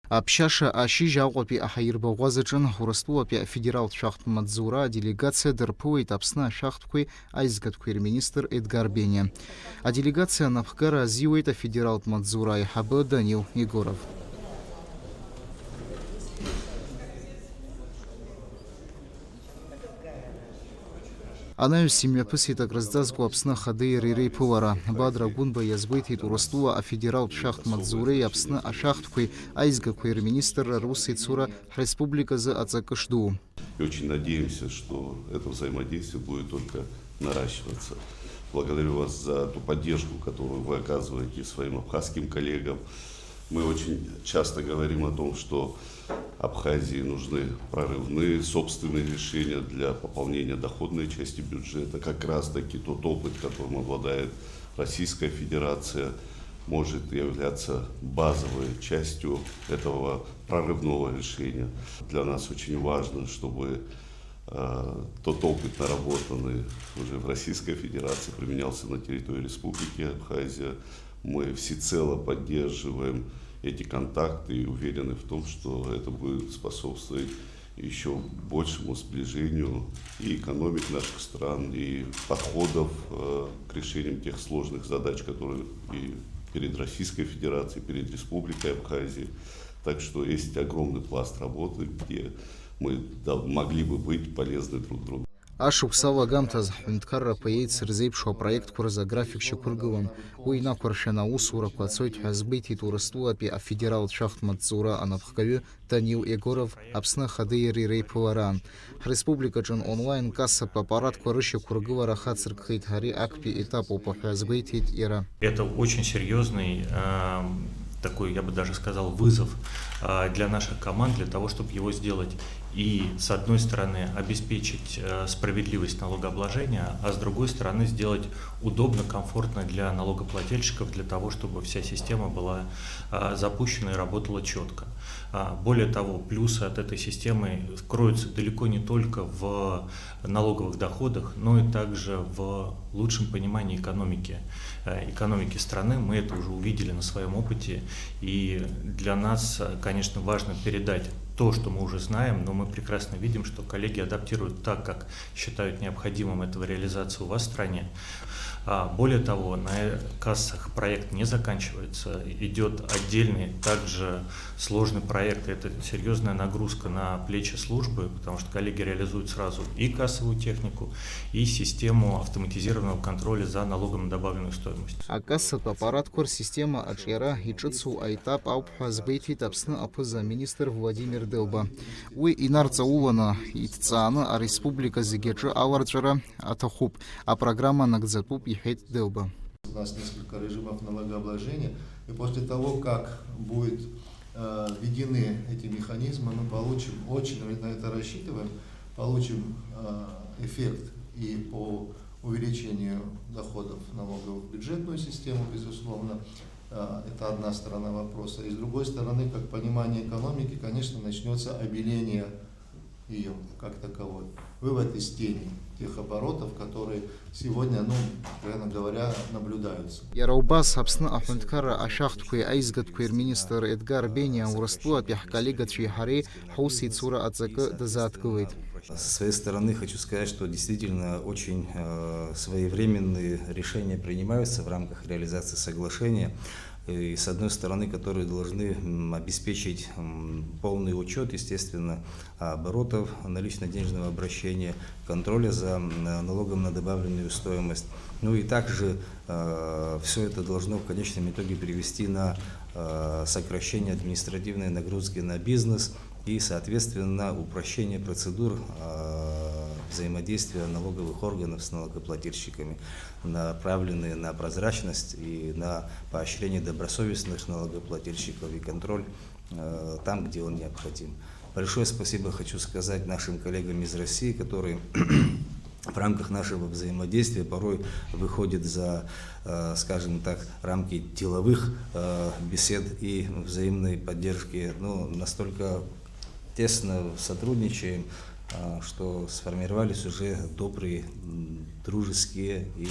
Общаша аши жаугопи ахаирбауазачин Урыстуапи федерал шахт Мадзура делегация дырпует апсна шахткуй айзгаткуир министр Эдгар Беня. А делегация Навхгара зиует федерал Мадзура и Хабы Данил Егоров. Анаю семья пыситак раздазгу апсна хады рирей пулара. Бадра гунба язбытит урастуа а федерал шахт Мадзурей апсна а шахткуй айзгакуир министр Русы Цура республика за ацакашду. И очень надеемся, что это взаимодействие будет только наращиваться. Благодарю вас за ту поддержку, которую вы оказываете своим абхазским коллегам. Мы очень часто говорим о том, что Абхазии нужны прорывные собственные решения для пополнения доходной части бюджета. Как раз таки тот опыт, которым обладает Российская Федерация, может являться базовой частью этого прорывного решения. Для нас очень важно, чтобы тот опыт, наработанный уже в Российской Федерации, применялся на территории Республики Абхазия. Мы всецело поддерживаем эти контакты и уверены в том, что это будет способствовать еще большему сближению и экономик наших стран, и подходов к решениям тех сложных задач, которые и перед Российской Федерацией, перед Республикой Абхазия. Так что есть огромный пласт работы, где мы могли бы быть полезны друг другу. Ашуксала гамтаз хунткарра поедет рзейпшо проект курза график шекургылан. Уйна куршена усура квацойт хазбейти турастуапи а федерал шахт Мадзура анапхкавю Данил Егоров апсна хады рирей пуларан. Республика джан онлайн касса аппарат курыщи кургыла хацр кхейтхари акпи этапу по хазбейтит ира. Это очень серьезный такой, я бы даже сказал, вызов для наших команд, для того, чтобы его сделать и, с одной стороны, обеспечить справедливость налогообложения, а с другой стороны, сделать удобно, комфортно для налогоплательщиков, для того, чтобы вся система была запущена и работала четко. Более того, плюсы от этой системы кроются далеко не только в налоговых доходах, но и также в лучшем понимании экономики страны. Мы это уже увидели на своем опыте, и для нас, конечно, важно передать то, что мы уже знаем, но мы прекрасно видим, что коллеги адаптируют так, как считают необходимым этого реализацию у вас в стране. Более того, на кассах проект не заканчивается, идет отдельный, также сложный проект. Это серьезная нагрузка на плечи службы, потому что коллеги реализуют сразу и кассовую технику, и систему автоматизированного контроля за налогом на добавленную стоимость. А кассовый аппарат кор система Аджера и Чицу Айтап Аупхазбейти Тапсна Апуза министр Владимир Делба. Уи инарца улана итцана, а республика Зигеджа Аларджера Атахуб, а программа Нагдзатуб и Хейт Делба. У нас несколько режимов налогообложения, и после того, как будут введены эти механизмы, мы получим, очень на это рассчитываем, получим эффект и по увеличению доходов налоговых в бюджетную систему, безусловно. Это одна сторона вопроса. И с другой стороны, как понимание экономики, конечно, начнется обеление ее как таковой. Вывод из тени тех оборотов, которые сегодня, прямо говоря, наблюдаются. Яраубас апсна ахунткара ашахткуй айзгаткуир министр Эдгар Беня урастуа пях коллега Чихари Хуси Цура Ацака дазаткует. Со своей стороны хочу сказать, что действительно очень своевременные решения принимаются в рамках реализации соглашения. И с одной стороны, которые должны обеспечить полный учет, естественно, оборотов налично-денежного обращения, контроля за налогом на добавленную стоимость. Ну и также все это должно в конечном итоге привести на сокращение административной нагрузки на бизнес и, соответственно, упрощение процедур взаимодействия налоговых органов с налогоплательщиками, направленные на прозрачность и на поощрение добросовестных налогоплательщиков и контроль там, где он необходим. Большое спасибо хочу сказать нашим коллегам из России, которые в рамках нашего взаимодействия порой выходят за, скажем так, рамки деловых бесед и взаимной поддержки. Настолько тесно сотрудничаем, что сформировались уже добрые, дружеские и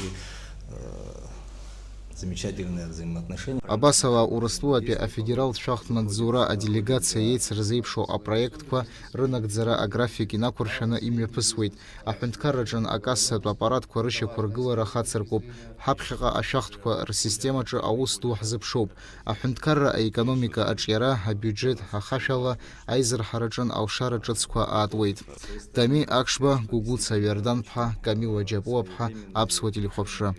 замечательные взаимоотношения. Абасова урыстуапи афедерал шахтмадзура а делегация яйц разыпшо а проектқва рынок дзара а графики накуршана имя пысвейт. А хунткараджан акассат аппаратқва рыща кургылара хацыркуп. Хапшаqa а шахтква рсистемаджа аусту хзыпшоп. А хунткара а экономика ачьяра а бюджет а хашала айзер хараджан аушара джацква атвейт. Тами акшба гугуца вердан пха Камила Джапуапха абсватили хопшра.